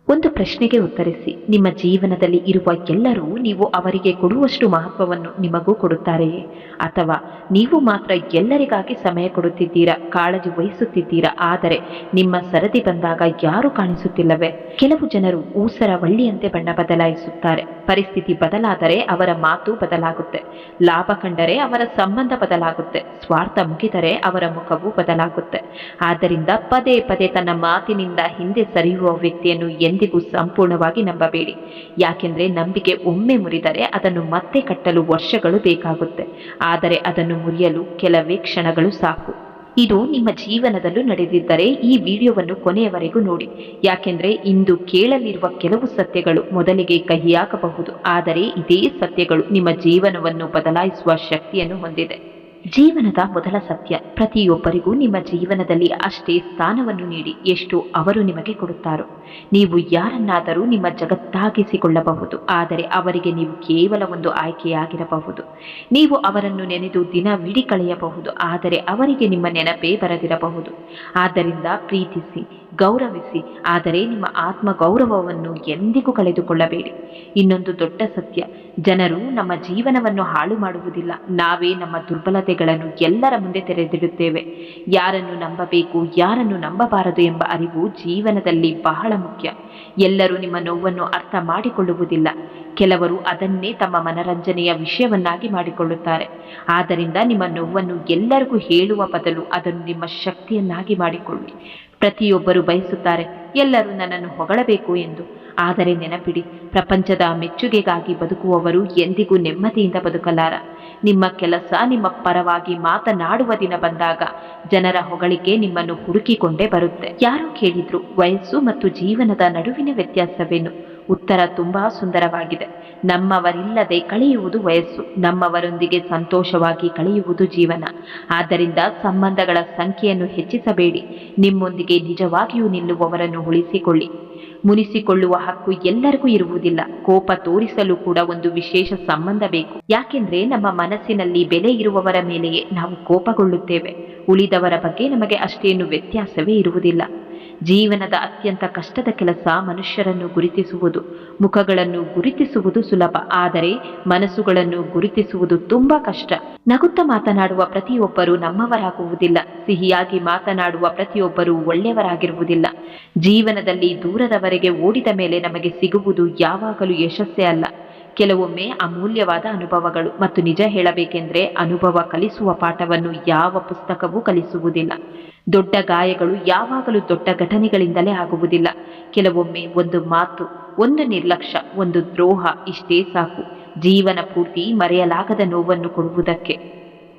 ಒಂದು ಪ್ರಶ್ನೆಗೆ ಉತ್ತರಿಸಿ. ನಿಮ್ಮ ಜೀವನದಲ್ಲಿ ಇರುವ ಎಲ್ಲರೂ ನೀವು ಅವರಿಗೆ ಕೊಡುವಷ್ಟು ಮಹತ್ವವನ್ನು ನಿಮಗೂ ಕೊಡುತ್ತಾರೆಯೇ? ಅಥವಾ ನೀವು ಮಾತ್ರ ಎಲ್ಲರಿಗಾಗಿ ಸಮಯ ಕೊಡುತ್ತಿದ್ದೀರಾ, ಕಾಳಜಿ ವಹಿಸುತ್ತಿದ್ದೀರಾ, ಆದರೆ ನಿಮ್ಮ ಸರದಿ ಬಂದಾಗ ಯಾರೂ ಕಾಣಿಸುತ್ತಿಲ್ಲವೇ? ಕೆಲವು ಜನರು ಊಸರ ವಳ್ಳಿಯಂತೆ ಬಣ್ಣ ಬದಲಾಯಿಸುತ್ತಾರೆ. ಪರಿಸ್ಥಿತಿ ಬದಲಾದರೆ ಅವರ ಮಾತು ಬದಲಾಗುತ್ತೆ. ಲಾಭ ಕಂಡರೆ ಅವರ ಸಂಬಂಧ ಬದಲಾಗುತ್ತೆ. ಸ್ವಾರ್ಥ ಮುಗಿದರೆ ಅವರ ಮುಖವು ಬದಲಾಗುತ್ತೆ. ಆದ್ದರಿಂದ ಪದೇ ಪದೇ ತನ್ನ ಮಾತಿನಿಂದ ಹಿಂದೆ ಸರಿಯುವ ವ್ಯಕ್ತಿಯನ್ನು ಎಂದಿಗೂ ಸಂಪೂರ್ಣವಾಗಿ ನಂಬಬೇಡಿ. ಯಾಕೆಂದ್ರೆ ನಂಬಿಕೆ ಒಮ್ಮೆ ಮುರಿದರೆ ಅದನ್ನು ಮತ್ತೆ ಕಟ್ಟಲು ವರ್ಷಗಳು ಬೇಕಾಗುತ್ತೆ, ಆದರೆ ಅದನ್ನು ಮುರಿಯಲು ಕೆಲವೇ ಕ್ಷಣಗಳು ಸಾಕು. ಇದು ನಿಮ್ಮ ಜೀವನದಲ್ಲೂ ನಡೆದಿದ್ದರೆ ಈ ವಿಡಿಯೋವನ್ನು ಕೊನೆಯವರೆಗೂ ನೋಡಿ. ಯಾಕೆಂದ್ರೆ ಇಂದು ಕೇಳಲಿರುವ ಕೆಲವು ಸತ್ಯಗಳು ಮೊದಲಿಗೆ ಕಹಿಯಾಗಬಹುದು, ಆದರೆ ಇದೇ ಸತ್ಯಗಳು ನಿಮ್ಮ ಜೀವನವನ್ನು ಬದಲಾಯಿಸುವ ಶಕ್ತಿಯನ್ನು ಹೊಂದಿದೆ. ಜೀವನದ ಮೊದಲ ಸತ್ಯ: ಪ್ರತಿಯೊಬ್ಬರಿಗೂ ನಿಮ್ಮ ಜೀವನದಲ್ಲಿ ಅಷ್ಟೇ ಸ್ಥಾನವನ್ನು ನೀಡಿ ಎಷ್ಟು ಅವರು ನಿಮಗೆ ಕೊಡುತ್ತಾರೋ. ನೀವು ಯಾರನ್ನಾದರೂ ನಿಮ್ಮ ಜಗತ್ತಾಗಿಸಿಕೊಳ್ಳಬಹುದು, ಆದರೆ ಅವರಿಗೆ ನೀವು ಕೇವಲ ಒಂದು ಆಯ್ಕೆಯಾಗಿರಬಹುದು. ನೀವು ಅವರನ್ನು ನೆನೆದು ದಿನವಿಡೀ ಕಳೆಯಬಹುದು, ಆದರೆ ಅವರಿಗೆ ನಿಮ್ಮ ನೆನಪೇ ಬರದಿರಬಹುದು. ಆದ್ದರಿಂದ ಪ್ರೀತಿಸಿ, ಗೌರವಿಸಿ, ಆದರೆ ನಿಮ್ಮ ಆತ್ಮ ಗೌರವವನ್ನು ಎಂದಿಗೂ ಕಳೆದುಕೊಳ್ಳಬೇಡಿ. ಇನ್ನೊಂದು ದೊಡ್ಡ ಸತ್ಯ: ಜನರು ನಮ್ಮ ಜೀವನವನ್ನು ಹಾಳು ಮಾಡುವುದಿಲ್ಲ, ನಾವೇ ನಮ್ಮ ದುರ್ಬಲತೆಗಳನ್ನು ಎಲ್ಲರ ಮುಂದೆ ತೆರೆದಿಡುತ್ತೇವೆ. ಯಾರನ್ನು ನಂಬಬೇಕು, ಯಾರನ್ನು ನಂಬಬಾರದು ಎಂಬ ಅರಿವು ಜೀವನದಲ್ಲಿ ಬಹಳ ಮುಖ್ಯ. ಎಲ್ಲರೂ ನಿಮ್ಮ ನೋವನ್ನು ಅರ್ಥ ಮಾಡಿಕೊಳ್ಳುವುದಿಲ್ಲ. ಕೆಲವರು ಅದನ್ನೇ ತಮ್ಮ ಮನರಂಜನೆಯ ವಿಷಯವನ್ನಾಗಿ ಮಾಡಿಕೊಳ್ಳುತ್ತಾರೆ. ಆದ್ದರಿಂದ ನಿಮ್ಮ ನೋವನ್ನು ಎಲ್ಲರಿಗೂ ಹೇಳುವ ಬದಲು ಅದನ್ನು ನಿಮ್ಮ ಶಕ್ತಿಯನ್ನಾಗಿ ಮಾಡಿಕೊಳ್ಳಿ. ಪ್ರತಿಯೊಬ್ಬರು ಬಯಸುತ್ತಾರೆ ಎಲ್ಲರೂ ನನ್ನನ್ನು ಹೊಗಳಬೇಕು ಎಂದು, ಆದರೆ ನೆನಪಿಡಿ, ಪ್ರಪಂಚದ ಮೆಚ್ಚುಗೆಗಾಗಿ ಬದುಕುವವರು ಎಂದಿಗೂ ನೆಮ್ಮದಿಯಿಂದ ಬದುಕಲಾರ. ನಿಮ್ಮ ಕೆಲಸ ನಿಮ್ಮ ಪರವಾಗಿ ಮಾತನಾಡುವ ದಿನ ಬಂದಾಗ ಜನರ ಹೊಗಳಿಕೆ ನಿಮ್ಮನ್ನು ಹುಡುಕಿಕೊಂಡೇ ಬರುತ್ತೆ. ಯಾರೋ ಕೇಳಿದ್ರು, ವಯಸ್ಸು ಮತ್ತು ಜೀವನದ ನಡುವಿನ ವ್ಯತ್ಯಾಸವೇನು? ಉತ್ತರ ತುಂಬಾ ಸುಂದರವಾಗಿದೆ: ನಮ್ಮವರಿಲ್ಲದೆ ಕಳೆಯುವುದು ವಯಸ್ಸು, ನಮ್ಮವರೊಂದಿಗೆ ಸಂತೋಷವಾಗಿ ಕಳೆಯುವುದು ಜೀವನ. ಆದ್ದರಿಂದ ಸಂಬಂಧಗಳ ಸಂಖ್ಯೆಯನ್ನು ಹೆಚ್ಚಿಸಬೇಡಿ, ನಿಮ್ಮೊಂದಿಗೆ ನಿಜವಾಗಿಯೂ ನಿಲ್ಲುವವರನ್ನು ಉಳಿಸಿಕೊಳ್ಳಿ. ಮುನಿಸಿಕೊಳ್ಳುವ ಹಕ್ಕು ಎಲ್ಲರಿಗೂ ಇರುವುದಿಲ್ಲ. ಕೋಪ ತೋರಿಸಲು ಕೂಡ ಒಂದು ವಿಶೇಷ ಸಂಬಂಧ ಬೇಕು. ಯಾಕೆಂದ್ರೆ ನಮ್ಮ ಮನಸ್ಸಿನಲ್ಲಿ ಬೆಲೆ ಇರುವವರ ಮೇಲೆಯೇ ನಾವು ಕೋಪಗೊಳ್ಳುತ್ತೇವೆ. ಉಳಿದವರ ಬಗ್ಗೆ ನಮಗೆ ಅಷ್ಟೇನು ವ್ಯತ್ಯಾಸವೇ ಇರುವುದಿಲ್ಲ. ಜೀವನದ ಅತ್ಯಂತ ಕಷ್ಟದ ಕೆಲಸ ಮನುಷ್ಯರನ್ನು ಗುರುತಿಸುವುದು. ಮುಖಗಳನ್ನು ಗುರುತಿಸುವುದು ಸುಲಭ, ಆದರೆ ಮನಸ್ಸುಗಳನ್ನು ಗುರುತಿಸುವುದು ತುಂಬಾ ಕಷ್ಟ. ನಗುತ್ತಾ ಮಾತನಾಡುವ ಪ್ರತಿಯೊಬ್ಬರು ನಮ್ಮವರಾಗುವುದಿಲ್ಲ. ಸಿಹಿಯಾಗಿ ಮಾತನಾಡುವ ಪ್ರತಿಯೊಬ್ಬರು ಒಳ್ಳೆಯವರಾಗಿರುವುದಿಲ್ಲ. ಜೀವನದಲ್ಲಿ ದೂರದವರೆಗೆ ಓಡಿದ ಮೇಲೆ ನಮಗೆ ಸಿಗುವುದು ಯಾವಾಗಲೂ ಯಶಸ್ಸೇ ಅಲ್ಲ, ಕೆಲವೊಮ್ಮೆ ಅಮೂಲ್ಯವಾದ ಅನುಭವಗಳು. ಮತ್ತು ನಿಜ ಹೇಳಬೇಕೆಂದ್ರೆ, ಅನುಭವ ಕಲಿಸುವ ಪಾಠವನ್ನು ಯಾವ ಪುಸ್ತಕವೂ ಕಲಿಸುವುದಿಲ್ಲ. ದೊಡ್ಡ ಗಾಯಗಳು ಯಾವಾಗಲೂ ದೊಡ್ಡ ಘಟನೆಗಳಿಂದಲೇ ಆಗುವುದಿಲ್ಲ. ಕೆಲವೊಮ್ಮೆ ಒಂದು ಮಾತು, ಒಂದು ನಿರ್ಲಕ್ಷ್ಯ, ಒಂದು ದ್ರೋಹ, ಇಷ್ಟೇ ಸಾಕು ಜೀವನ ಪೂರ್ತಿ ಮರೆಯಲಾಗದ ನೋವನ್ನು ಕೊಡುವುದಕ್ಕೆ.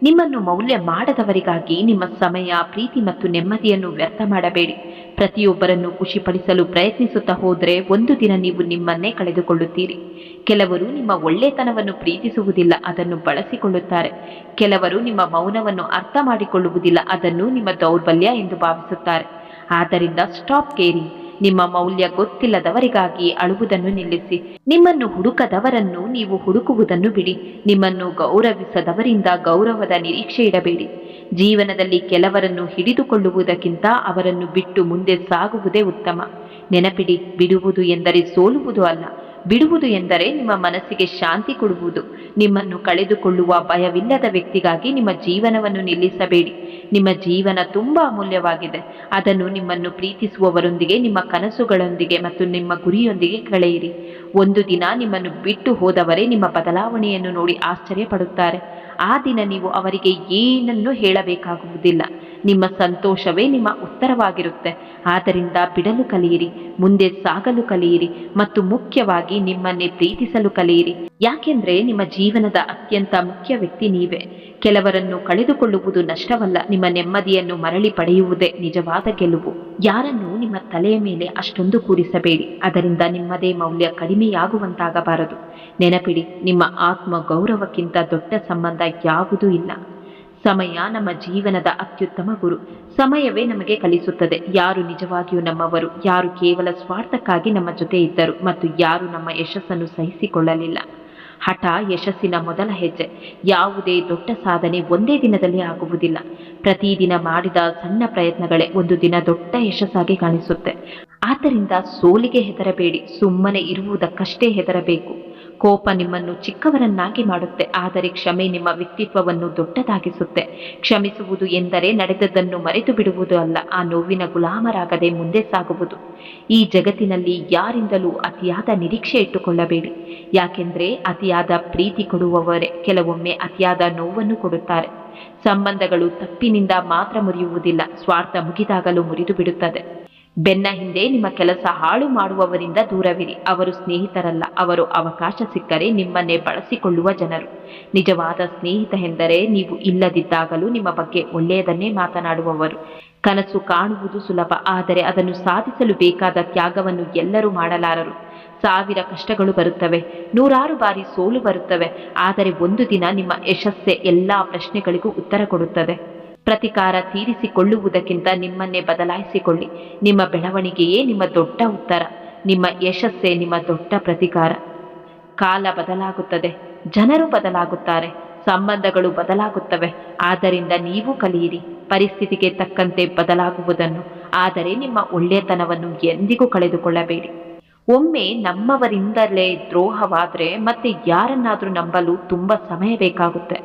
ನಿಮ್ಮನ್ನು ಮೌಲ್ಯ ಮಾಡದವರಿಗಾಗಿ ನಿಮ್ಮ ಸಮಯ, ಪ್ರೀತಿ ಮತ್ತು ನೆಮ್ಮದಿಯನ್ನು ವ್ಯರ್ಥ ಮಾಡಬೇಡಿ. ಪ್ರತಿಯೊಬ್ಬರನ್ನು ಖುಷಿಪಡಿಸಲು ಪ್ರಯತ್ನಿಸುತ್ತಾ ಹೋದರೆ ಒಂದು ದಿನ ನೀವು ನಿಮ್ಮನ್ನೇ ಕಳೆದುಕೊಳ್ಳುತ್ತೀರಿ. ಕೆಲವರು ನಿಮ್ಮ ಒಳ್ಳೆತನವನ್ನು ಪ್ರೀತಿಸುವುದಿಲ್ಲ, ಅದನ್ನು ಬಳಸಿಕೊಳ್ಳುತ್ತಾರೆ. ಕೆಲವರು ನಿಮ್ಮ ಮೌನವನ್ನು ಅರ್ಥ ಮಾಡಿಕೊಳ್ಳುವುದಿಲ್ಲ, ಅದನ್ನು ನಿಮ್ಮ ದೌರ್ಬಲ್ಯ ಎಂದು ಭಾವಿಸುತ್ತಾರೆ. ಆದ್ದರಿಂದ ಸ್ಟಾಪ್ ಕೇರಿಂಗ್. ನಿಮ್ಮ ಮೌಲ್ಯ ಗೊತ್ತಿಲ್ಲದವರಿಗಾಗಿ ಅಳುವುದನ್ನು ನಿಲ್ಲಿಸಿ. ನಿಮ್ಮನ್ನು ಹುಡುಕದವರನ್ನು ನೀವು ಹುಡುಕುವುದನ್ನು ಬಿಡಿ. ನಿಮ್ಮನ್ನು ಗೌರವಿಸದವರಿಂದ ಗೌರವದ ನಿರೀಕ್ಷೆ ಇಡಬೇಡಿ. ಜೀವನದಲ್ಲಿ ಕೆಲವರನ್ನು ಹಿಡಿದುಕೊಳ್ಳುವುದಕ್ಕಿಂತ ಅವರನ್ನು ಬಿಟ್ಟು ಮುಂದೆ ಸಾಗುವುದೇ ಉತ್ತಮ. ನೆನಪಿಡಿ, ಬಿಡುವುದು ಎಂದರೆ ಸೋಲುವುದು ಅಲ್ಲ, ಬಿಡುವುದು ಎಂದರೆ ನಿಮ್ಮ ಮನಸ್ಸಿಗೆ ಶಾಂತಿ ಕೊಡುವುದು. ನಿಮ್ಮನ್ನು ಕಳೆದುಕೊಳ್ಳುವ ಭಯವಿಲ್ಲದ ವ್ಯಕ್ತಿಗಾಗಿ ನಿಮ್ಮ ಜೀವನವನ್ನು ನಿಲ್ಲಿಸಬೇಡಿ. ನಿಮ್ಮ ಜೀವನ ತುಂಬಾ ಅಮೂಲ್ಯವಾಗಿದೆ. ಅದನ್ನು ನಿಮ್ಮನ್ನು ಪ್ರೀತಿಸುವವರೊಂದಿಗೆ, ನಿಮ್ಮ ಕನಸುಗಳೊಂದಿಗೆ ಮತ್ತು ನಿಮ್ಮ ಗುರಿಯೊಂದಿಗೆ ಕಳೆಯಿರಿ. ಒಂದು ದಿನ ನಿಮ್ಮನ್ನು ಬಿಟ್ಟು ಹೋದವರೇ ನಿಮ್ಮ ಬದಲಾವಣೆಯನ್ನು ನೋಡಿ ಆಶ್ಚರ್ಯ ಪಡುತ್ತಾರೆ. ಆ ದಿನ ನೀವು ಅವರಿಗೆ ಏನನ್ನೂ ಹೇಳಬೇಕಾಗುವುದಿಲ್ಲ. ನಿಮ್ಮ ಸಂತೋಷವೇ ನಿಮ್ಮ ಉತ್ತರವಾಗಿರುತ್ತೆ. ಆದ್ದರಿಂದ ಬಿಡಲು ಕಲಿಯಿರಿ, ಮುಂದೆ ಸಾಗಲು ಕಲಿಯಿರಿ ಮತ್ತು ಮುಖ್ಯವಾಗಿ ನಿಮ್ಮನ್ನೇ ಪ್ರೀತಿಸಲು ಕಲಿಯಿರಿ. ಯಾಕೆಂದ್ರೆ ನಿಮ್ಮ ಜೀವನದ ಅತ್ಯಂತ ಮುಖ್ಯ ವ್ಯಕ್ತಿ ನೀವೇ. ಕೆಲವರನ್ನು ಕಳೆದುಕೊಳ್ಳುವುದು ನಷ್ಟವಲ್ಲ, ನಿಮ್ಮ ನೆಮ್ಮದಿಯನ್ನು ಮರಳಿ ಪಡೆಯುವುದೇ ನಿಜವಾದ ಗೆಲುವು. ಯಾರನ್ನು ನಿಮ್ಮ ತಲೆಯ ಮೇಲೆ ಅಷ್ಟೊಂದು ಕೂರಿಸಬೇಡಿ, ಅದರಿಂದ ನಿಮ್ಮದೇ ಮೌಲ್ಯ ಕಡಿಮೆಯಾಗುವಂತಾಗಬಾರದು. ನೆನಪಿಡಿ, ನಿಮ್ಮ ಆತ್ಮ ಗೌರವಕ್ಕಿಂತ ದೊಡ್ಡ ಸಂಬಂಧ ಯಾವುದೂ ಇಲ್ಲ. ಸಮಯ ನಮ್ಮ ಜೀವನದ ಅತ್ಯುತ್ತಮ ಗುರು. ಸಮಯವೇ ನಮಗೆ ಕಲಿಸುತ್ತದೆ ಯಾರು ನಿಜವಾಗಿಯೂ ನಮ್ಮವರು, ಯಾರು ಕೇವಲ ಸ್ವಾರ್ಥಕ್ಕಾಗಿ ನಮ್ಮ ಜೊತೆ ಇದ್ದರು ಮತ್ತು ಯಾರು ನಮ್ಮ ಯಶಸ್ಸನ್ನು ಸಹಿಸಿಕೊಳ್ಳಲಿಲ್ಲ. ಹಠ ಯಶಸ್ಸಿನ ಮೊದಲ ಹೆಜ್ಜೆ. ಯಾವುದೇ ದೊಡ್ಡ ಸಾಧನೆ ಒಂದೇ ದಿನದಲ್ಲಿ ಆಗುವುದಿಲ್ಲ. ಪ್ರತಿದಿನ ಮಾಡಿದ ಸಣ್ಣ ಪ್ರಯತ್ನಗಳೇ ಒಂದು ದಿನ ದೊಡ್ಡ ಯಶಸ್ಸಾಗಿ ಕಾಣಿಸುತ್ತೆ. ಆದ್ದರಿಂದ ಸೋಲಿಗೆ ಹೆದರಬೇಡಿ, ಸುಮ್ಮನೆ ಇರುವುದಕ್ಕಷ್ಟೇ ಹೆದರಬೇಕು. ಕೋಪ ನಿಮ್ಮನ್ನು ಚಿಕ್ಕವರನ್ನಾಗಿ ಮಾಡುತ್ತೆ, ಆದರೆ ಕ್ಷಮೆ ನಿಮ್ಮ ವ್ಯಕ್ತಿತ್ವವನ್ನು ದೊಡ್ಡದಾಗಿಸುತ್ತೆ. ಕ್ಷಮಿಸುವುದು ಎಂದರೆ ನಡೆದದ್ದನ್ನು ಮರೆತು ಬಿಡುವುದು ಅಲ್ಲ, ಆ ನೋವಿನ ಗುಲಾಮರಾಗದೆ ಮುಂದೆ ಸಾಗುವುದು. ಈ ಜಗತ್ತಿನಲ್ಲಿ ಯಾರಿಂದಲೂ ಅತಿಯಾದ ನಿರೀಕ್ಷೆ ಇಟ್ಟುಕೊಳ್ಳಬೇಡಿ, ಯಾಕೆಂದ್ರೆ ಅತಿಯಾದ ಪ್ರೀತಿ ಕೊಡುವವರೇ ಕೆಲವೊಮ್ಮೆ ಅತಿಯಾದ ನೋವನ್ನು ಕೊಡುತ್ತಾರೆ. ಸಂಬಂಧಗಳು ತಪ್ಪಿನಿಂದ ಮಾತ್ರ ಮುರಿಯುವುದಿಲ್ಲ, ಸ್ವಾರ್ಥ ಮುಗಿದಾಗಲೂ ಮುರಿದು ಬಿಡುತ್ತದೆ. ಬೆನ್ನ ಹಿಂದೆ ನಿಮ್ಮ ಕೆಲಸ ಹಾಳು ಮಾಡುವವರಿಂದ ದೂರವಿರಿ. ಅವರು ಸ್ನೇಹಿತರಲ್ಲ, ಅವರು ಅವಕಾಶ ಸಿಕ್ಕರೆ ನಿಮ್ಮನ್ನೇ ಬಳಸಿಕೊಳ್ಳುವ ಜನರು. ನಿಜವಾದ ಸ್ನೇಹಿತ ಎಂದರೆ ನೀವು ಇಲ್ಲದಿದ್ದಾಗಲೂ ನಿಮ್ಮ ಬಗ್ಗೆ ಒಳ್ಳೆಯದನ್ನೇ ಮಾತನಾಡುವವರು. ಕನಸು ಕಾಣುವುದು ಸುಲಭ, ಆದರೆ ಅದನ್ನು ಸಾಧಿಸಲು ಬೇಕಾದ ತ್ಯಾಗವನ್ನು ಎಲ್ಲರೂ ಮಾಡಲಾರರು. 1000 ಕಷ್ಟಗಳು ಬರುತ್ತವೆ, 100 ಬಾರಿ ಸೋಲು ಬರುತ್ತವೆ, ಆದರೆ ಒಂದು ದಿನ ನಿಮ್ಮ ಯಶಸ್ಸೇ ಎಲ್ಲಾ ಪ್ರಶ್ನೆಗಳಿಗೂ ಉತ್ತರ ಕೊಡುತ್ತದೆ. ಪ್ರತಿಕಾರ ತೀರಿಸಿಕೊಳ್ಳುವುದಕ್ಕಿಂತ ನಿಮ್ಮನ್ನೇ ಬದಲಾಯಿಸಿಕೊಳ್ಳಿ. ನಿಮ್ಮ ಬೆಳವಣಿಗೆಯೇ ನಿಮ್ಮ ದೊಡ್ಡ ಉತ್ತರ, ನಿಮ್ಮ ಯಶಸ್ಸೇ ನಿಮ್ಮ ದೊಡ್ಡ ಪ್ರತಿಕಾರ. ಕಾಲ ಬದಲಾಗುತ್ತದೆ, ಜನರು ಬದಲಾಗುತ್ತಾರೆ, ಸಂಬಂಧಗಳು ಬದಲಾಗುತ್ತವೆ. ಆದ್ದರಿಂದ ನೀವು ಕಲಿಯಿರಿ ಪರಿಸ್ಥಿತಿಗೆ ತಕ್ಕಂತೆ ಬದಲಾಗುವುದನ್ನು, ಆದರೆ ನಿಮ್ಮ ಒಳ್ಳೆಯತನವನ್ನು ಎಂದಿಗೂ ಕಳೆದುಕೊಳ್ಳಬೇಡಿ. ಒಮ್ಮೆ ನಮ್ಮವರಿಂದಲೇ ದ್ರೋಹವಾದರೆ ಮತ್ತೆ ಯಾರನ್ನಾದರೂ ನಂಬಲು ತುಂಬ ಸಮಯ ಬೇಕಾಗುತ್ತೆ.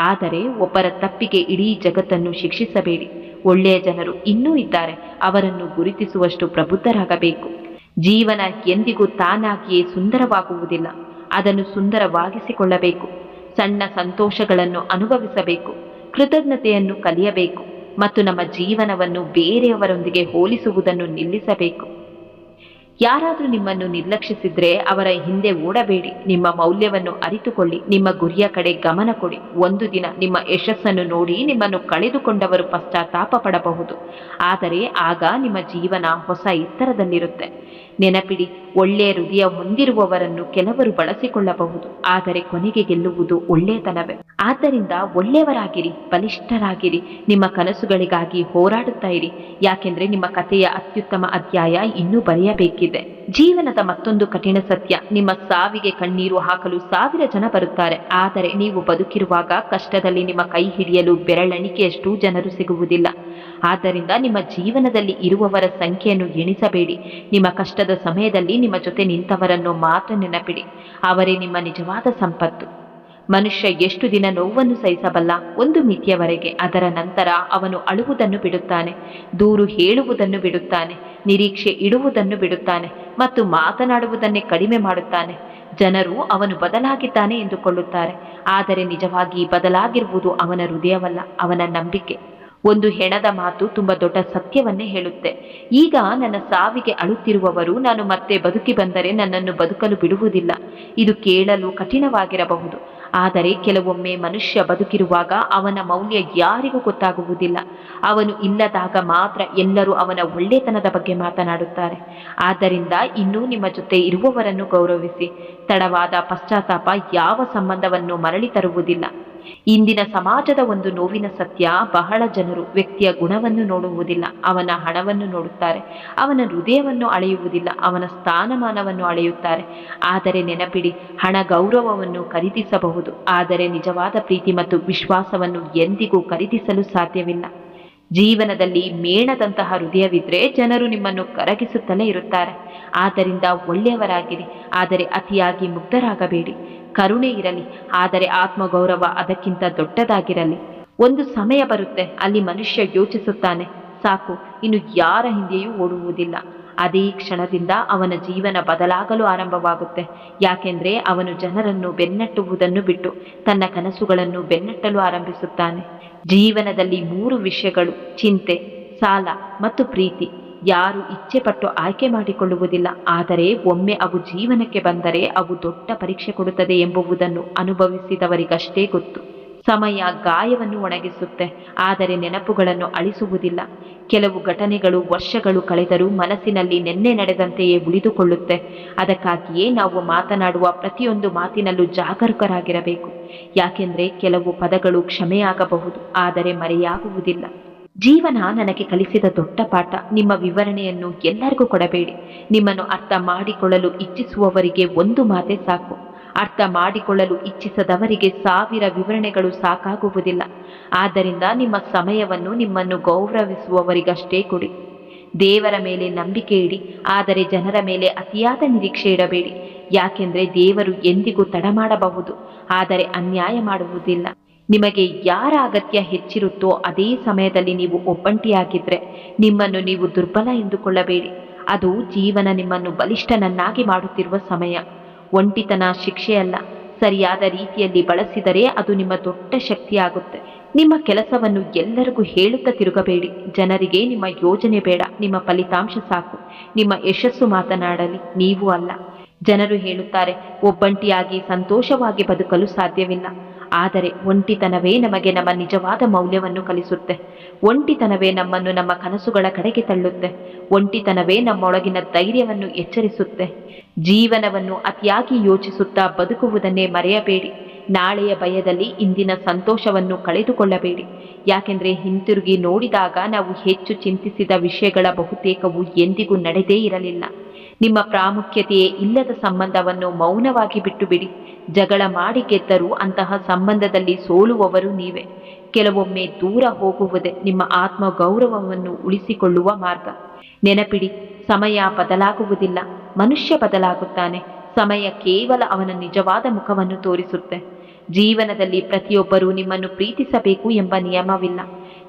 ಆದರೆ ಒಬ್ಬರ ತಪ್ಪಿಗೆ ಇಡೀ ಜಗತ್ತನ್ನು ಶಿಕ್ಷಿಸಬೇಡಿ. ಒಳ್ಳೆಯ ಜನರು ಇನ್ನೂ ಇದ್ದಾರೆ, ಅವರನ್ನು ಗುರುತಿಸುವಷ್ಟು ಪ್ರಬುದ್ಧರಾಗಬೇಕು. ಜೀವನ ಎಂದಿಗೂ ತಾನಾಗಿಯೇ ಸುಂದರವಾಗುವುದಿಲ್ಲ, ಅದನ್ನು ಸುಂದರವಾಗಿಸಿಕೊಳ್ಳಬೇಕು. ಸಣ್ಣ ಸಂತೋಷಗಳನ್ನು ಅನುಭವಿಸಬೇಕು, ಕೃತಜ್ಞತೆಯನ್ನು ಕಲಿಯಬೇಕು ಮತ್ತು ನಮ್ಮ ಜೀವನವನ್ನು ಬೇರೆಯವರೊಂದಿಗೆ ಹೋಲಿಸುವುದನ್ನು ನಿಲ್ಲಿಸಬೇಕು. ಯಾರಾದರೂ ನಿಮ್ಮನ್ನು ನಿರ್ಲಕ್ಷಿಸಿದ್ರೆ ಅವರ ಹಿಂದೆ ಓಡಬೇಡಿ. ನಿಮ್ಮ ಮೌಲ್ಯವನ್ನು ಅರಿತುಕೊಳ್ಳಿ, ನಿಮ್ಮ ಗುರಿಯ ಕಡೆ ಗಮನ ಕೊಡಿ. ಒಂದು ದಿನ ನಿಮ್ಮ ಯಶಸ್ಸನ್ನು ನೋಡಿ ನಿಮ್ಮನ್ನು ಕಳೆದುಕೊಂಡವರು ಪಶ್ಚಾತ್ತಾಪ ಪಡಬಹುದು, ಆದರೆ ಆಗ ನಿಮ್ಮ ಜೀವನ ಹೊಸ ಎತ್ತರದಲ್ಲಿರುತ್ತೆ. ನೆನಪಿಡಿ, ಒಳ್ಳೆಯ ಹೃದಯ ಹೊಂದಿರುವವರನ್ನು ಕೆಲವರು ಬಳಸಿಕೊಳ್ಳಬಹುದು, ಆದರೆ ಕೊನೆಗೆ ಗೆಲ್ಲುವುದು ಒಳ್ಳೆಯತನವೇ. ಆದ್ದರಿಂದ ಒಳ್ಳೆಯವರಾಗಿರಿ, ಬಲಿಷ್ಠರಾಗಿರಿ, ನಿಮ್ಮ ಕನಸುಗಳಿಗಾಗಿ ಹೋರಾಡುತ್ತಾ ಇರಿ. ಯಾಕೆಂದ್ರೆ ನಿಮ್ಮ ಕಥೆಯ ಅತ್ಯುತ್ತಮ ಅಧ್ಯಾಯ ಇನ್ನೂ ಬರೆಯಬೇಕಿದೆ. ಜೀವನದ ಮತ್ತೊಂದು ಕಠಿಣ ಸತ್ಯ, ನಿಮ್ಮ ಸಾವಿಗೆ ಕಣ್ಣೀರು ಹಾಕಲು 1000 ಜನ ಬರುತ್ತಾರೆ, ಆದರೆ ನೀವು ಬದುಕಿರುವಾಗ ಕಷ್ಟದಲ್ಲಿ ನಿಮ್ಮ ಕೈ ಹಿಡಿಯಲು ಬೆರಳೆಣಿಕೆಯಷ್ಟು ಜನರು ಸಿಗುವುದಿಲ್ಲ. ಆದ್ದರಿಂದ ನಿಮ್ಮ ಜೀವನದಲ್ಲಿ ಇರುವವರ ಸಂಖ್ಯೆಯನ್ನು ಎಣಿಸಬೇಡಿ. ನಿಮ್ಮ ಕಷ್ಟದ ಸಮಯದಲ್ಲಿ ನಿಮ್ಮ ಜೊತೆ ನಿಂತವರನ್ನು ಮಾತ್ರ ನೆನಪಿಡಿ, ಅವರೇ ನಿಮ್ಮ ನಿಜವಾದ ಸಂಪತ್ತು. ಮನುಷ್ಯ ಎಷ್ಟು ದಿನ ನೋವನ್ನು ಸಹಿಸಬಲ್ಲ? ಒಂದು ಮಿತಿಯವರೆಗೆ. ಅದರ ನಂತರ ಅವನು ಅಳುವುದನ್ನು ಬಿಡುತ್ತಾನೆ, ದೂರು ಹೇಳುವುದನ್ನು ಬಿಡುತ್ತಾನೆ, ನಿರೀಕ್ಷೆ ಇಡುವುದನ್ನು ಬಿಡುತ್ತಾನೆ ಮತ್ತು ಮಾತನಾಡುವುದನ್ನೇ ಕಡಿಮೆ ಮಾಡುತ್ತಾನೆ. ಜನರು ಅವನು ಬದಲಾಗಿದ್ದಾನೆ ಎಂದುಕೊಳ್ಳುತ್ತಾರೆ, ಆದರೆ ನಿಜವಾಗಿ ಬದಲಾಗಿರುವುದು ಅವನ ಹೃದಯವಲ್ಲ, ಅವನ ನಂಬಿಕೆ. ಒಂದು ಹೆಣದ ಮಾತು ತುಂಬ ದೊಡ್ಡ ಸತ್ಯವನ್ನೇ ಹೇಳುತ್ತೆ. ಈಗ ನನ್ನ ಸಾವಿಗೆ ಅಳುತ್ತಿರುವವರು ನಾನು ಮತ್ತೆ ಬದುಕಿ ಬಂದರೆ ನನ್ನನ್ನು ಬದುಕಲು ಬಿಡುವುದಿಲ್ಲ. ಇದು ಕೇಳಲು ಕಠಿಣವಾಗಿರಬಹುದು, ಆದರೆ ಕೆಲವೊಮ್ಮೆ ಮನುಷ್ಯ ಬದುಕಿರುವಾಗ ಅವನ ಮೌಲ್ಯ ಯಾರಿಗೂ ಗೊತ್ತಾಗುವುದಿಲ್ಲ. ಅವನು ಇಲ್ಲದಾಗ ಮಾತ್ರ ಎಲ್ಲರೂ ಅವನ ಒಳ್ಳೆತನದ ಬಗ್ಗೆ ಮಾತನಾಡುತ್ತಾರೆ. ಆದ್ದರಿಂದ ಇನ್ನೂ ನಿಮ್ಮ ಜೊತೆ ಇರುವವರನ್ನು ಗೌರವಿಸಿ. ತಡವಾದ ಪಶ್ಚಾತ್ತಾಪ ಯಾವ ಸಂಬಂಧವನ್ನು ಮರಳಿ ತರುವುದಿಲ್ಲ. ಇಂದಿನ ಸಮಾಜದ ಒಂದು ನೋವಿನ ಸತ್ಯ, ಬಹಳ ಜನರು ವ್ಯಕ್ತಿಯ ಗುಣವನ್ನು ನೋಡುವುದಿಲ್ಲ, ಅವನ ಹಣವನ್ನು ನೋಡುತ್ತಾರೆ, ಅವನ ಹೃದಯವನ್ನು ಅಳೆಯುವುದಿಲ್ಲ, ಅವನ ಸ್ಥಾನಮಾನವನ್ನು ಅಳೆಯುತ್ತಾರೆ. ಆದರೆ ನೆನಪಿಡಿ, ಹಣ ಗೌರವವನ್ನು ಖರೀದಿಸಬಹುದು, ಆದರೆ ನಿಜವಾದ ಪ್ರೀತಿ ಮತ್ತು ವಿಶ್ವಾಸವನ್ನು ಎಂದಿಗೂ ಖರೀದಿಸಲು ಸಾಧ್ಯವಿಲ್ಲ. ಜೀವನದಲ್ಲಿ ಮೇಣದಂತಹ ಹೃದಯವಿದ್ರೆ ಜನರು ನಿಮ್ಮನ್ನು ಕರಗಿಸುತ್ತಲೇ ಇರುತ್ತಾರೆ. ಆದ್ದರಿಂದ ಒಳ್ಳೆಯವರಾಗಿರಿ, ಆದರೆ ಅತಿಯಾಗಿ ಮುಗ್ಧರಾಗಬೇಡಿ. ಕರುಣೆ ಇರಲಿ, ಆದರೆ ಆತ್ಮಗೌರವ ಅದಕ್ಕಿಂತ ದೊಡ್ಡದಾಗಿರಲಿ. ಒಂದು ಸಮಯ ಬರುತ್ತೆ, ಅಲ್ಲಿ ಮನುಷ್ಯ ಯೋಚಿಸುತ್ತಾನೆ, ಸಾಕು, ಇನ್ನು ಯಾರ ಹಿಂದೆಯೂ ಓಡುವುದಿಲ್ಲ. ಅದೇ ಕ್ಷಣದಿಂದ ಅವನ ಜೀವನ ಬದಲಾಗಲು ಆರಂಭವಾಗುತ್ತೆ. ಯಾಕೆಂದ್ರೆ ಅವನು ಜನರನ್ನು ಬೆನ್ನಟ್ಟುವುದನ್ನು ಬಿಟ್ಟು ತನ್ನ ಕನಸುಗಳನ್ನು ಬೆನ್ನಟ್ಟಲು ಆರಂಭಿಸುತ್ತಾನೆ. ಜೀವನದಲ್ಲಿ 3 ವಿಷಯಗಳು: ಚಿಂತೆ, ಸಾಲ ಮತ್ತು ಪ್ರೀತಿ. ಯಾರು ಇಚ್ಛೆಪಟ್ಟು ಆಯ್ಕೆ ಮಾಡಿಕೊಳ್ಳುವುದಿಲ್ಲ, ಆದರೆ ಒಮ್ಮೆ ಅವು ಜೀವನಕ್ಕೆ ಬಂದರೆ ಅವು ದೊಡ್ಡ ಪರೀಕ್ಷೆ ಕೊಡುತ್ತದೆ ಎಂಬುದನ್ನು ಅನುಭವಿಸಿದವರಿಗಷ್ಟೇ ಗೊತ್ತು. ಸಮಯ ಗಾಯವನ್ನು ಒಣಗಿಸುತ್ತೆ, ಆದರೆ ನೆನಪುಗಳನ್ನು ಅಳಿಸುವುದಿಲ್ಲ. ಕೆಲವು ಘಟನೆಗಳು ವರ್ಷಗಳು ಕಳೆದರೂ ಮನಸ್ಸಿನಲ್ಲಿ ನೆನ್ನೆ ನಡೆದಂತೆಯೇ ಉಳಿದುಕೊಳ್ಳುತ್ತೆ. ಅದಕ್ಕಾಗಿಯೇ ನಾವು ಮಾತನಾಡುವ ಪ್ರತಿಯೊಂದು ಮಾತಿನಲ್ಲೂ ಜಾಗರೂಕರಾಗಿರಬೇಕು. ಯಾಕೆಂದ್ರೆ ಕೆಲವು ಪದಗಳು ಕ್ಷಮೆಯಾಗಬಹುದು, ಆದರೆ ಮರೆಯಾಗುವುದಿಲ್ಲ. ಜೀವನ ನನಗೆ ಕಲಿಸಿದ ದೊಡ್ಡ ಪಾಠ: ನಿಮ್ಮ ವಿವರಣೆಯನ್ನು ಎಲ್ಲರಿಗೂ ಕೊಡಬೇಡಿ. ನಿಮ್ಮನ್ನು ಅರ್ಥ ಮಾಡಿಕೊಳ್ಳಲು ಇಚ್ಛಿಸುವವರಿಗೆ ಒಂದು ಮಾತೆ ಸಾಕು. ಅರ್ಥ ಮಾಡಿಕೊಳ್ಳಲು ಇಚ್ಛಿಸದವರಿಗೆ 1000 ವಿವರಣೆಗಳು ಸಾಕಾಗುವುದಿಲ್ಲ. ಆದ್ದರಿಂದ ನಿಮ್ಮ ಸಮಯವನ್ನು ನಿಮ್ಮನ್ನು ಗೌರವಿಸುವವರಿಗಷ್ಟೇ ಕೊಡಿ. ದೇವರ ಮೇಲೆ ನಂಬಿಕೆ ಇಡಿ, ಆದರೆ ಜನರ ಮೇಲೆ ಅತಿಯಾದ ನಿರೀಕ್ಷೆ ಇಡಬೇಡಿ. ಯಾಕೆಂದ್ರೆ ದೇವರು ಎಂದಿಗೂ ತಡ ಮಾಡಬಹುದು, ಆದರೆ ಅನ್ಯಾಯ ಮಾಡುವುದಿಲ್ಲ. ನಿಮಗೆ ಯಾರ ಅಗತ್ಯ ಹೆಚ್ಚಿರುತ್ತೋ ಅದೇ ಸಮಯದಲ್ಲಿ ನೀವು ಒಬ್ಬಂಟಿಯಾಗಿದ್ರೆ ನಿಮ್ಮನ್ನು ನೀವು ದುರ್ಬಲ ಎಂದುಕೊಳ್ಳಬೇಡಿ. ಅದು ಜೀವನ ನಿಮ್ಮನ್ನು ಬಲಿಷ್ಠನನ್ನಾಗಿ ಮಾಡುತ್ತಿರುವ ಸಮಯ. ಒಂಟಿತನ ಶಿಕ್ಷೆಯಲ್ಲ, ಸರಿಯಾದ ರೀತಿಯಲ್ಲಿ ಬಳಸಿದರೆ ಅದು ನಿಮ್ಮ ದೊಡ್ಡ ಶಕ್ತಿಯಾಗುತ್ತೆ. ನಿಮ್ಮ ಕೆಲಸವನ್ನು ಎಲ್ಲರಿಗೂ ಹೇಳುತ್ತಾ ತಿರುಗಬೇಡಿ. ಜನರಿಗೆ ನಿಮ್ಮ ಯೋಜನೆ ಬೇಡ, ನಿಮ್ಮ ಫಲಿತಾಂಶ ಸಾಕು. ನಿಮ್ಮ ಯಶಸ್ಸು ಮಾತನಾಡಲಿ, ನೀವು ಅಲ್ಲ. ಜನರು ಹೇಳುತ್ತಾರೆ, ಒಬ್ಬಂಟಿಯಾಗಿ ಸಂತೋಷವಾಗಿ ಬದುಕಲು ಸಾಧ್ಯವಿಲ್ಲ. ಆದರೆ ಒಂಟಿತನವೇ ನಮಗೆ ನಮ್ಮ ನಿಜವಾದ ಮೌಲ್ಯವನ್ನು ಕಲಿಸುತ್ತೆ. ಒಂಟಿತನವೇ ನಮ್ಮನ್ನು ನಮ್ಮ ಕನಸುಗಳ ಕಡೆಗೆ ತಳ್ಳುತ್ತೆ. ಒಂಟಿತನವೇ ನಮ್ಮೊಳಗಿನ ಧೈರ್ಯವನ್ನು ಎಚ್ಚರಿಸುತ್ತೆ. ಜೀವನವನ್ನು ಅತಿಯಾಗಿ ಯೋಚಿಸುತ್ತಾ ಬದುಕುವುದನ್ನೇ ಮರೆಯಬೇಡಿ. ನಾಳೆಯ ಭಯದಲ್ಲಿ ಇಂದಿನ ಸಂತೋಷವನ್ನು ಕಳೆದುಕೊಳ್ಳಬೇಡಿ. ಯಾಕೆಂದ್ರೆ ಹಿಂತಿರುಗಿ ನೋಡಿದಾಗ ನಾವು ಹೆಚ್ಚು ಚಿಂತಿಸಿದ ವಿಷಯಗಳ ಬಹುತೇಕವು ಎಂದಿಗೂ ನಡೆದೇ ಇರಲಿಲ್ಲ. ನಿಮ್ಮ ಪ್ರಾಮುಖ್ಯತೆಯೇ ಇಲ್ಲದ ಸಂಬಂಧವನ್ನು ಮೌನವಾಗಿ ಬಿಟ್ಟು ಬಿಡಿ. ಜಗಳ ಮಾಡಿ ಗೆದ್ದರೂ ಅಂತಹ ಸಂಬಂಧದಲ್ಲಿ ಸೋಲುವವರು ನೀವೇ. ಕೆಲವೊಮ್ಮೆ ದೂರ ಹೋಗುವುದೇ ನಿಮ್ಮ ಆತ್ಮ ಗೌರವವನ್ನು ಉಳಿಸಿಕೊಳ್ಳುವ ಮಾರ್ಗ. ನೆನಪಿಡಿ, ಸಮಯ ಬದಲಾಗುವುದಿಲ್ಲ, ಮನುಷ್ಯ ಬದಲಾಗುತ್ತಾನೆ. ಸಮಯ ಕೇವಲ ಅವನ ನಿಜವಾದ ಮುಖವನ್ನು ತೋರಿಸುತ್ತೆ. ಜೀವನದಲ್ಲಿ ಪ್ರತಿಯೊಬ್ಬರೂ ನಿಮ್ಮನ್ನು ಪ್ರೀತಿಸಬೇಕು ಎಂಬ ನಿಯಮವಿಲ್ಲ.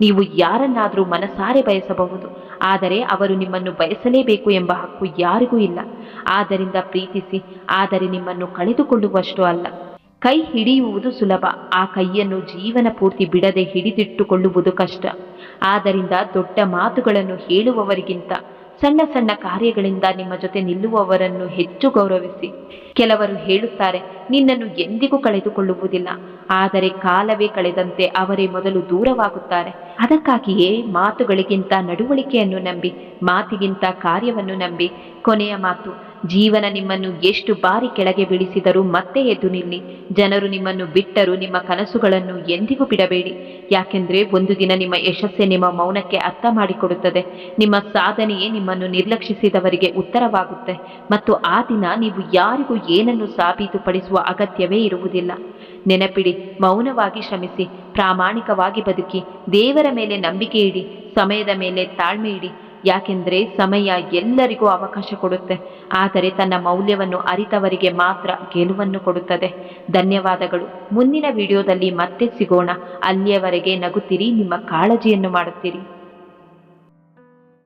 ನೀವು ಯಾರನ್ನಾದರೂ ಮನಸಾರೆ ಬಯಸಬಹುದು, ಆದರೆ ಅವರು ನಿಮ್ಮನ್ನು ಬಯಸಲೇಬೇಕು ಎಂಬ ಹಕ್ಕು ಯಾರಿಗೂ ಇಲ್ಲ. ಆದ್ದರಿಂದ ಪ್ರೀತಿಸಿ, ಆದರೆ ನಿಮ್ಮನ್ನು ಕಳೆದುಕೊಳ್ಳುವಷ್ಟು ಅಲ್ಲ. ಕೈ ಹಿಡಿಯುವುದು ಸುಲಭ, ಆ ಕೈಯನ್ನು ಜೀವನ ಪೂರ್ತಿ ಬಿಡದೆ ಹಿಡಿದಿಟ್ಟುಕೊಳ್ಳುವುದು ಕಷ್ಟ. ಆದ್ದರಿಂದ ದೊಡ್ಡ ಮಾತುಗಳನ್ನು ಹೇಳುವವರಿಗಿಂತ ಸಣ್ಣ ಸಣ್ಣ ಕಾರ್ಯಗಳಿಂದ ನಿಮ್ಮ ಜೊತೆ ನಿಲ್ಲುವವರನ್ನು ಹೆಚ್ಚು ಗೌರವಿಸಿ. ಕೆಲವರು ಹೇಳುತ್ತಾರೆ, ನಿನ್ನನ್ನು ಎಂದಿಗೂ ಕಳೆದುಕೊಳ್ಳುವುದಿಲ್ಲ. ಆದರೆ ಕಾಲವೇ ಕಳೆದಂತೆ ಅವರೇ ಮೊದಲು ದೂರವಾಗುತ್ತಾರೆ. ಅದಕ್ಕಾಗಿಯೇ ಮಾತುಗಳಿಗಿಂತ ನಡವಳಿಕೆಯನ್ನು ನಂಬಿ, ಮಾತಿಗಿಂತ ಕಾರ್ಯವನ್ನು ನಂಬಿ. ಕೊನೆಯ ಮಾತು, ಜೀವನ ನಿಮ್ಮನ್ನು ಎಷ್ಟು ಬಾರಿ ಕೆಳಗೆ ಬೀಳಿಸಿದರೂ ಮತ್ತೆ ಎದ್ದು ನಿಲ್ಲಿ. ಜನರು ನಿಮ್ಮನ್ನು ಬಿಟ್ಟರೂ ನಿಮ್ಮ ಕನಸುಗಳನ್ನು ಎಂದಿಗೂ ಬಿಡಬೇಡಿ. ಯಾಕೆಂದ್ರೆ ಒಂದು ದಿನ ನಿಮ್ಮ ಯಶಸ್ಸೇ ನಿಮ್ಮ ಮೌನಕ್ಕೆ ಅರ್ಥ ಮಾಡಿಕೊಡುತ್ತದೆ. ನಿಮ್ಮ ಸಾಧನೆಯೇ ನಿಮ್ಮನ್ನು ನಿರ್ಲಕ್ಷಿಸಿದವರಿಗೆ ಉತ್ತರವಾಗುತ್ತೆ. ಮತ್ತು ಆ ದಿನ ನೀವು ಯಾರಿಗೂ ಏನನ್ನು ಸಾಬೀತುಪಡಿಸುವ ಅಗತ್ಯವೇ ಇರುವುದಿಲ್ಲ. ನೆನಪಿಡಿ, ಮೌನವಾಗಿ ಶ್ರಮಿಸಿ, ಪ್ರಾಮಾಣಿಕವಾಗಿ ಬದುಕಿ, ದೇವರ ಮೇಲೆ ನಂಬಿಕೆ ಇಡಿ, ಸಮಯದ ಮೇಲೆ ತಾಳ್ಮೆ ಇಡಿ. ಯಾಕೆಂದ್ರೆ ಸಮಯ ಎಲ್ಲರಿಗೂ ಅವಕಾಶ ಕೊಡುತ್ತೆ, ಆದರೆ ತನ್ನ ಮೌಲ್ಯವನ್ನು ಅರಿತವರಿಗೆ ಮಾತ್ರ ಗೆಲುವನ್ನು ಕೊಡುತ್ತದೆ. ಧನ್ಯವಾದಗಳು. ಮುಂದಿನ ವಿಡಿಯೋದಲ್ಲಿ ಮತ್ತೆ ಸಿಗೋಣ. ಅಲ್ಲಿಯವರೆಗೆ ನಗುತ್ತಿರಿ, ನಿಮ್ಮ ಕಾಳಜಿಯನ್ನು ಮಾಡುತ್ತೀರಿ.